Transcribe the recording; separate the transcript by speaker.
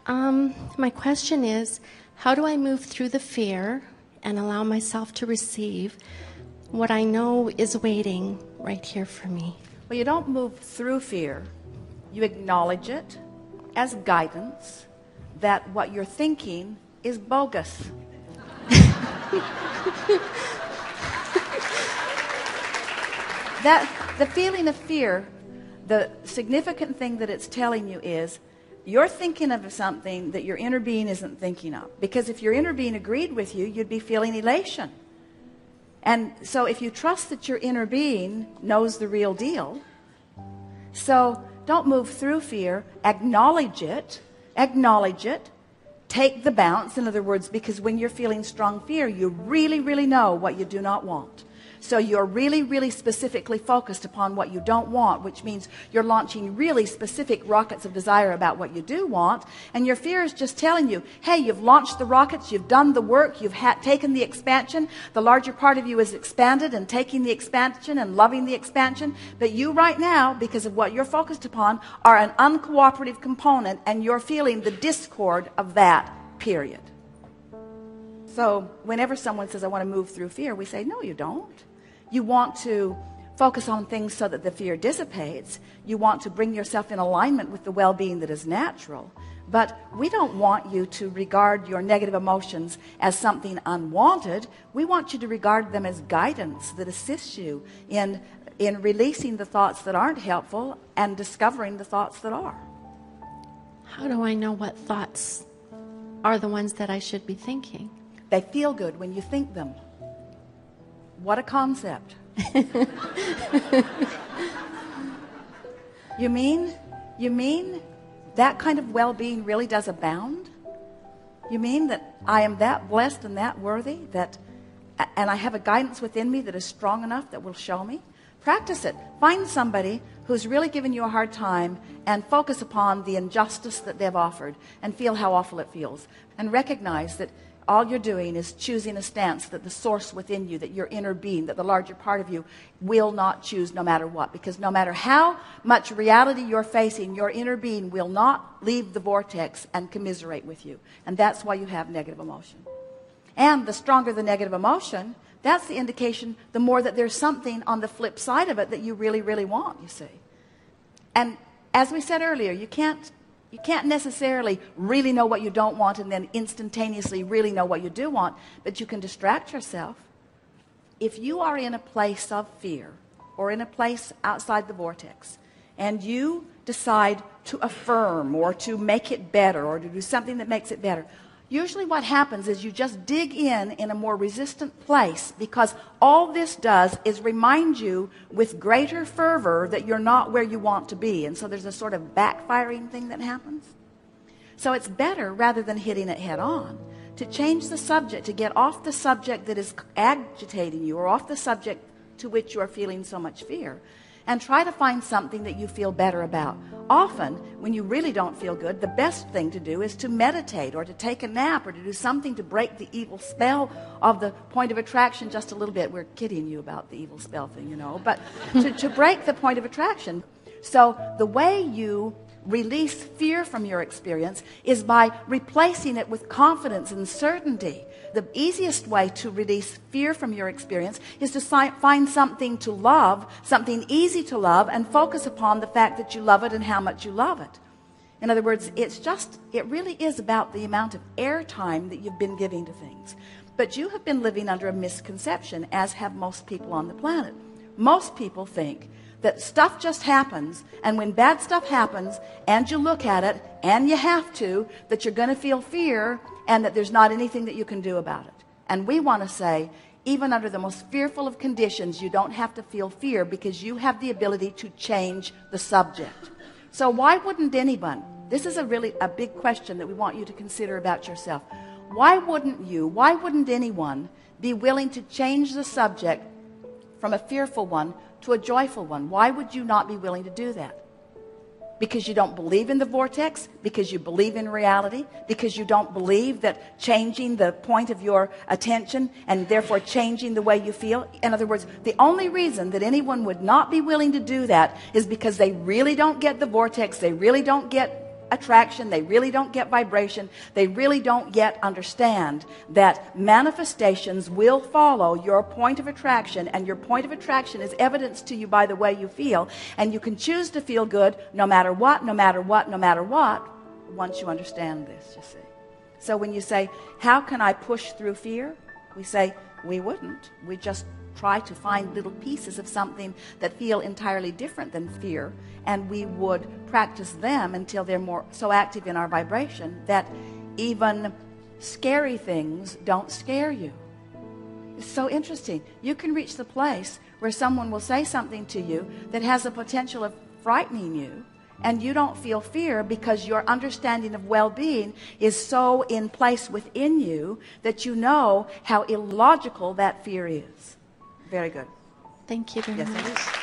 Speaker 1: My question is, how do I move through the fear and allow myself to receive what I know is waiting right here for me?
Speaker 2: Well, you don't move through fear. You acknowledge it as guidance that what you're thinking is bogus. That the feeling of fear, the significant thing that it's telling you is you're thinking of something that your inner being isn't thinking of. Because if your inner being agreed with you, you'd be feeling elation. And so if you trust that your inner being knows the real deal, so don't move through fear, acknowledge it, take the bounce. In other words, because when you're feeling strong fear, you really, really know what you do not want. So you're really, really specifically focused upon what you don't want, which means you're launching really specific rockets of desire about what you do want. And your fear is just telling you, hey, you've launched the rockets, you've done the work, you've taken the expansion. The larger part of you is expanded and taking the expansion and loving the expansion. But you right now, because of what you're focused upon, are an uncooperative component, and you're feeling the discord of that, period. So whenever someone says, I want to move through fear, we say, no, you don't. You want to focus on things so that the fear dissipates. You want to bring yourself in alignment with the well-being that is natural. But we don't want you to regard your negative emotions as something unwanted. We want you to regard them as guidance that assists you in releasing the thoughts that aren't helpful and discovering the thoughts that are.
Speaker 1: How do I know what thoughts are the ones that I should be thinking?
Speaker 2: They feel good when you think them. What a concept. You mean that kind of well-being really does abound? You mean that I am that blessed and that worthy, and I have a guidance within me that is strong enough that will show me? Practice it. Find somebody who's really given you a hard time and focus upon the injustice that they've offered and feel how awful it feels. And recognize that all you're doing is choosing a stance that the source within you, that your inner being, that the larger part of you will not choose no matter what. Because no matter how much reality you're facing, your inner being will not leave the vortex and commiserate with you. And that's why you have negative emotion. And the stronger the negative emotion, that's the indication, the more that there's something on the flip side of it that you really, really want, you see. And as we said earlier, you can't necessarily really know what you don't want and then instantaneously really know what you do want, but you can distract yourself. If you are in a place of fear or in a place outside the vortex and you decide to affirm or to make it better or to do something that makes it better, usually what happens is you just dig in a more resistant place, because all this does is remind you with greater fervor that you're not where you want to be. And so there's a sort of backfiring thing that happens. So it's better, rather than hitting it head on, to change the subject, to get off the subject that is agitating you or off the subject to which you are feeling so much fear, and try to find something that you feel better about. Often, when you really don't feel good, the best thing to do is to meditate or to take a nap or to do something to break the evil spell of the point of attraction just a little bit. We're kidding you about the evil spell thing, you know, but to break the point of attraction. So the way you release fear from your experience is by replacing it with confidence and certainty. The easiest way to release fear from your experience is to find something to love, something easy to love, and focus upon the fact that you love it and how much you love it. In other words, it really is about the amount of airtime that you've been giving to things. But you have been living under a misconception, as have most people on the planet. Most people think that stuff just happens, and when bad stuff happens, and you look at it, and you have to, that you're going to feel fear, and that there's not anything that you can do about it. And we want to say, even under the most fearful of conditions, you don't have to feel fear, because you have the ability to change the subject. So why wouldn't anyone? This is a big question that we want you to consider about yourself. Why wouldn't anyone be willing to change the subject from a fearful one to a joyful one? Why would you not be willing to do that? Because you don't believe in the vortex? Because you believe in reality? Because you don't believe that changing the point of your attention and therefore changing the way you feel? In other words, the only reason that anyone would not be willing to do that is because they really don't get the vortex, they really don't get attraction, they really don't get vibration, they really don't yet understand that manifestations will follow your point of attraction, and your point of attraction is evidenced to you by the way you feel, and you can choose to feel good no matter what, no matter what, no matter what, once you understand this, you see. So when you say, how can I push through fear? We say, we wouldn't. We just try to find little pieces of something that feel entirely different than fear, and we would practice them until they're more so active in our vibration that even scary things don't scare you. It's so interesting. You can reach the place where someone will say something to you that has the potential of frightening you, and you don't feel fear because your understanding of well-being is so in place within you that you know how illogical that fear is. Very good.
Speaker 1: Thank you very
Speaker 2: Yes,
Speaker 1: much.
Speaker 2: it is.